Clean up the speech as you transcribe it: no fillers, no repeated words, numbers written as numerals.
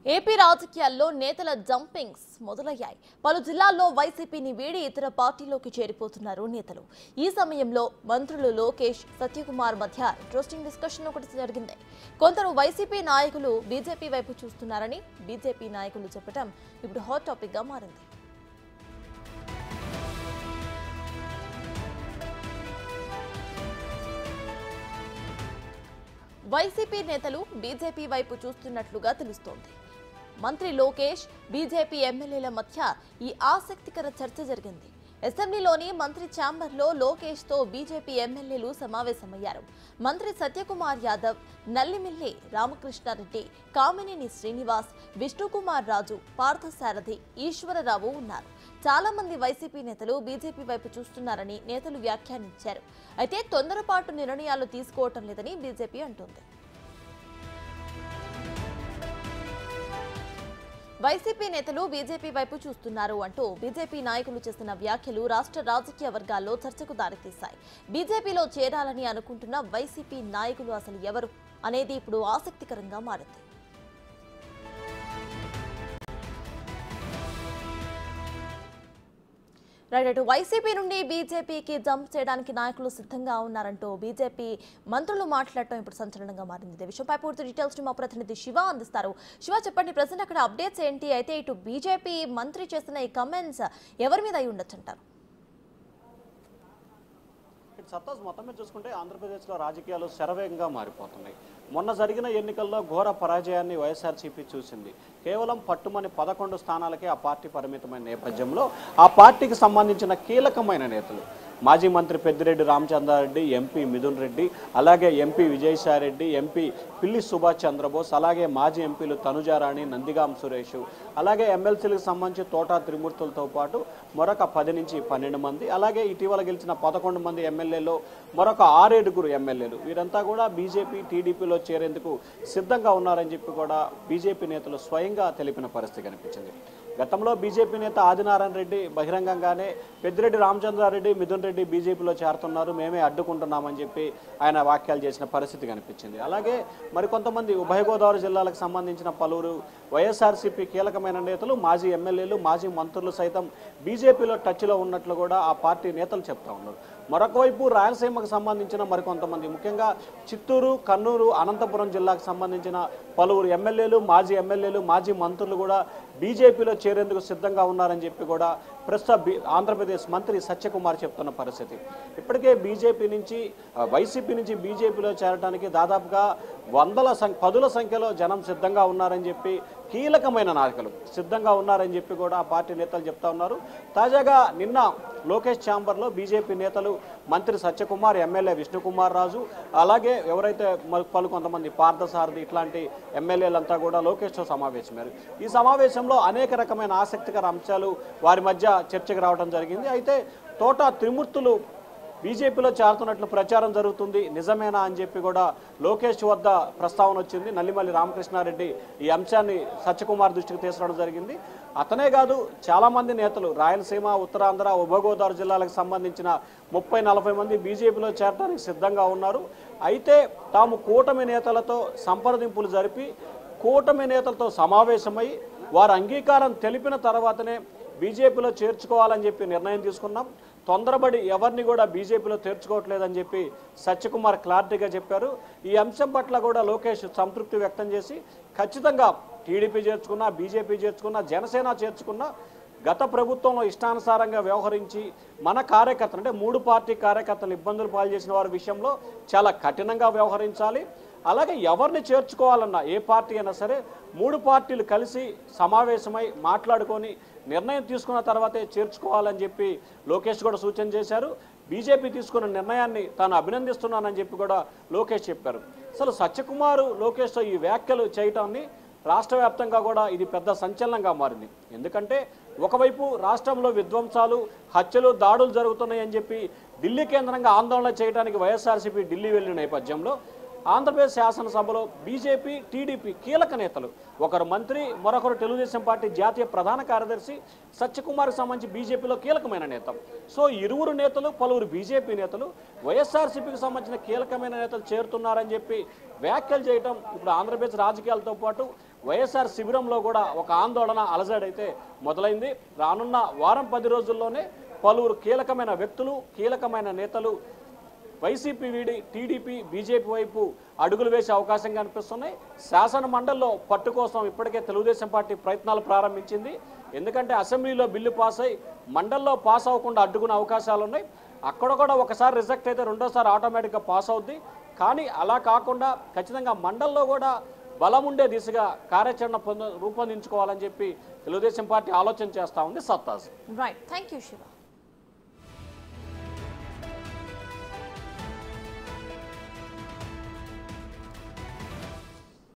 AP రాజకీయాల్లో నేతల jumpings మొదలయ్యాయి. పలు జిల్లాల్లో వైసీపీని వీడి ఇతర పార్టీలోకి చేరిపోతున్నారు నేతలు. ఈ సమయంలో మంత్రులు లోకేష్, సత్యకుమార్ మధ్య ఇంట్రెస్టింగ్ డిస్కషన్ ఒకటి జరిగింది. కొందరు వైసీపీ నాయకులు బీజేపీ వైపు చూస్తున్నారని బీజేపీ నాయకులు చెప్పడం ఇప్పుడు హాట్ టాపిక్ గా మారింది. వైసీపీ నేతలు బీజేపీ వైపు చూస్తున్నట్లుగా తెలుస్తోంది. మంత్రి లోకేష్, బీజేపీ ఎమ్మెల్యేల మధ్య ఈ ఆసక్తికర చర్చ జరిగింది. అసెంబ్లీలోని మంత్రి ఛాంబర్లో లోకేష్ తో బీజేపీ ఎమ్మెల్యేలు సమావేశమయ్యారు. మంత్రి సత్యకుమార్ యాదవ్, నల్లిమిల్లి రామకృష్ణారెడ్డి, కామినేని శ్రీనివాస్, విష్ణుకుమార్ రాజు, పార్థసారథి, ఈశ్వరరావు ఉన్నారు. చాలా మంది వైసీపీ నేతలు బీజేపీ వైపు చూస్తున్నారని నేతలు వ్యాఖ్యానించారు. అయితే తొందరపాటు నిర్ణయాలు తీసుకోవటం లేదని బీజేపీ అంటోంది. వైసీపీ నేతలు బీజేపీ వైపు చూస్తున్నారు అంటూ బీజేపీ నాయకులు చేసిన వ్యాఖ్యలు రాష్ట్ర రాజకీయ వర్గాల్లో చర్చకు దారితీశాయి. బీజేపీలో చేరాలని అనుకుంటున్న వైసీపీ నాయకులు అసలు ఎవరు అనేది ఇప్పుడు ఆసక్తికరంగా మారింది. రైట్, వైసీపీ నుండి బీజేపీకి జంప్ చేయడానికి నాయకులు సిద్ధంగా ఉన్నారంటూ బీజేపీ మంత్రులు మాట్లాడటం ఇప్పుడు సంచలనంగా మారింది. ఈ విషయంపై పూర్తి డీటెయిల్స్ మా ప్రతినిధి శివ అందిస్తారు. శివ, చెప్పండి, ప్రజెంట్ అక్కడ అప్డేట్స్ ఏంటి? అయితే ఇటు బీజేపీ మంత్రి చేసిన ఈ కమెంట్స్ ఎవరి మీద అయి ఉండొచ్చు అంటారు? సత్తాస్ మొత్తం మీద చూసుకుంటే ఆంధ్రప్రదేశ్లో రాజకీయాలు శరవేగంగా మారిపోతున్నాయి. మొన్న జరిగిన ఎన్నికల్లో ఘోర పరాజయాన్ని వైఎస్ఆర్సీపీ చూసింది. కేవలం పట్టుమని 11 స్థానాలకే ఆ పార్టీ పరిమితమైన నేపథ్యంలో ఆ పార్టీకి సంబంధించిన కీలకమైన నేతలు మాజీ మంత్రి పెద్దిరెడ్డి రామచంద్రారెడ్డి, ఎంపీ మిథున్ రెడ్డి, అలాగే ఎంపీ విజయసాయిరెడ్డి, ఎంపీ పిల్లి సుభాష్ చంద్రబోస్, అలాగే మాజీ ఎంపీలు తనుజారాణి, నందిగాం సురేష్, అలాగే ఎమ్మెల్సీలకు సంబంధించి తోటా త్రిమూర్తులతో పాటు మరొక 10 నుంచి 12 మంది, అలాగే ఇటీవల గెలిచిన 11 మంది ఎమ్మెల్యేలు, మరొక 6 ఎమ్మెల్యేలు, వీరంతా కూడా బీజేపీ, టీడీపీలో చేరేందుకు సిద్ధంగా ఉన్నారని చెప్పి కూడా బీజేపీ నేతలు స్వయంగా తెలిపిన పరిస్థితి కనిపించింది. గతంలో బీజేపీ నేత ఆదినారాయణ రెడ్డి బహిరంగంగానే పెద్దిరెడ్డి రామచంద్రారెడ్డి, మిథున్ రెడ్డి బీజేపీలో చేరుతున్నారు, మేమే అడ్డుకుంటున్నామని చెప్పి ఆయన వ్యాఖ్యలు చేసిన పరిస్థితి కనిపించింది. అలాగే మరికొంతమంది ఉభయ గోదావరి జిల్లాలకు సంబంధించిన పలువురు వైఎస్ఆర్సీపీ కీలకమైన నేతలు, మాజీ ఎమ్మెల్యేలు, మాజీ మంత్రులు సైతం బీజేపీలో టచ్లో ఉన్నట్లు కూడా ఆ పార్టీ నేతలు చెప్తా ఉన్నారు. మరొకవైపు రాయలసీమకు సంబంధించిన మరికొంతమంది, ముఖ్యంగా చిత్తూరు, కన్నూరు, అనంతపురం జిల్లాకు సంబంధించిన పలువురు ఎమ్మెల్యేలు, మాజీ మంత్రులు కూడా బీజేపీలో చేరేందుకు సిద్ధంగా ఉన్నారని చెప్పి కూడా ప్రస్తుత ఆంధ్రప్రదేశ్ మంత్రి సత్యకుమార్ చెప్తున్న పరిస్థితి. ఇప్పటికే వైసీపీ నుంచి బీజేపీలో చేరడానికి దాదాపుగా పదుల సంఖ్యలో జనం సిద్ధంగా ఉన్నారని చెప్పి, కీలకమైన నాయకులు సిద్ధంగా ఉన్నారని చెప్పి కూడా ఆ పార్టీ నేతలు చెప్తా ఉన్నారు. తాజాగా నిన్న లోకేష్ ఛాంబర్లో బీజేపీ నేతలు మంత్రి సత్యకుమార్, ఎమ్మెల్యే విష్ణుకుమార్ రాజు, అలాగే ఎవరైతే కొంతమంది పార్థసారథి ఇట్లాంటి ఎమ్మెల్యేలంతా కూడా లోకేష్తో సమావేశమయ్యారు. ఈ సమావేశంలో అనేక రకమైన ఆసక్తికర అంశాలు వారి మధ్య చర్చకు రావడం జరిగింది. అయితే తోటా త్రిమూర్తులు బీజేపీలో చేరుతున్నట్లు ప్రచారం జరుగుతుంది, నిజమేనా అని చెప్పి కూడా లోకేష్ వద్ద ప్రస్తావన వచ్చింది. నల్లిమల్లి రామకృష్ణారెడ్డి ఈ అంశాన్ని సత్యకుమార్ దృష్టికి తీసుకురావడం జరిగింది. అతనే కాదు, చాలామంది నేతలు రాయలసీమ, ఉత్తరాంధ్ర, ఉభయ గోదావరి జిల్లాలకు సంబంధించిన 30-40 మంది బీజేపీలో చేరడానికి సిద్ధంగా ఉన్నారు. అయితే తాము కూటమి నేతలతో సంప్రదింపులు జరిపి కూటమి నేతలతో సమావేశమై వారు అంగీకారం తెలిపిన తర్వాతనే బీజేపీలో చేర్చుకోవాలని చెప్పి నిర్ణయం తీసుకున్నాం. తొందరపడి ఎవరిని కూడా బీజేపీలో చేర్చుకోవట్లేదని చెప్పి సత్యకుమార్ క్లారిటీగా చెప్పారు. ఈ అంశం పట్ల కూడా లోకేష్ సంతృప్తి వ్యక్తం చేసి, ఖచ్చితంగా టీడీపీ చేర్చుకున్నా, బీజేపీ చేర్చుకున్నా, జనసేన చేర్చుకున్నా గత ప్రభుత్వంలో ఇష్టానుసారంగా వ్యవహరించి మన కార్యకర్తలు, అంటే 3 పార్టీ కార్యకర్తలు ఇబ్బందులు పాలు చేసిన వారి విషయంలో చాలా కఠినంగా వ్యవహరించాలి. అలాగే ఎవరిని చేర్చుకోవాలన్నా, ఏ పార్టీ అయినా సరే 3 పార్టీలు కలిసి సమావేశమై మాట్లాడుకొని నిర్ణయం తీసుకున్న తర్వాతే చేర్చుకోవాలని చెప్పి లోకేష్ కూడా సూచన చేశారు. బీజేపీ తీసుకున్న నిర్ణయాన్ని తాను అభినందిస్తున్నానని చెప్పి కూడా లోకేష్ చెప్పారు. అసలు సత్యకుమార్ లోకేష్తో ఈ వ్యాఖ్యలు చేయటాన్ని రాష్ట్ర వ్యాప్తంగా కూడా ఇది పెద్ద సంచలనంగా మారింది. ఎందుకంటే ఒకవైపు రాష్ట్రంలో విధ్వంసాలు, హత్యలు, దాడులు జరుగుతున్నాయని చెప్పి ఢిల్లీ కేంద్రంగా ఆందోళన చేయడానికి వైఎస్ఆర్సీపీ ఢిల్లీ వెళ్ళిన నేపథ్యంలో ఆంధ్రప్రదేశ్ శాసనసభలో బీజేపీ, టీడీపీ కీలక నేతలు, ఒకరు మంత్రి, మరొకరు తెలుగుదేశం పార్టీ జాతీయ ప్రధాన కార్యదర్శి సత్యకుమార్కి సంబంధించి బీజేపీలో కీలకమైన నేత. సో ఇరువురు నేతలు, పలువురు బీజేపీ నేతలు వైఎస్ఆర్సీపీకి సంబంధించిన కీలకమైన నేతలు చేరుతున్నారని చెప్పి వ్యాఖ్యలు చేయడం ఇప్పుడు ఆంధ్రప్రదేశ్ రాజకీయాలతో పాటు వైఎస్ఆర్ శిబిరంలో కూడా ఒక ఆందోళన అలజడైతే మొదలైంది. రానున్న వారం 10 రోజుల్లోనే పలువురు కీలకమైన వ్యక్తులు, కీలకమైన నేతలు వైసీపీ వీడి టీడీపీ, బీజేపీ వైపు అడుగులు వేసే అవకాశం కనిపిస్తున్నాయి. శాసన మండలిలో పట్టు కోసం ఇప్పటికే తెలుగుదేశం పార్టీ ప్రయత్నాలు ప్రారంభించింది. ఎందుకంటే అసెంబ్లీలో బిల్లు పాస్ అయి మండలిలో పాస్ అవ్వకుండా అడ్డుకునే అవకాశాలు ఉన్నాయి. అక్కడ కూడా ఒకసారి రిజెక్ట్ అయితే రెండోసారి ఆటోమేటిక్గా పాస్ అవుద్ది. కానీ అలా కాకుండా ఖచ్చితంగా మండలిలో కూడా బలం ఉండే దిశగా కార్యాచరణ రూపొందించుకోవాలని చెప్పి తెలుగుదేశం పార్టీ ఆలోచన చేస్తూ ఉంది. సత్తాజ్. Right, thank you Shiva.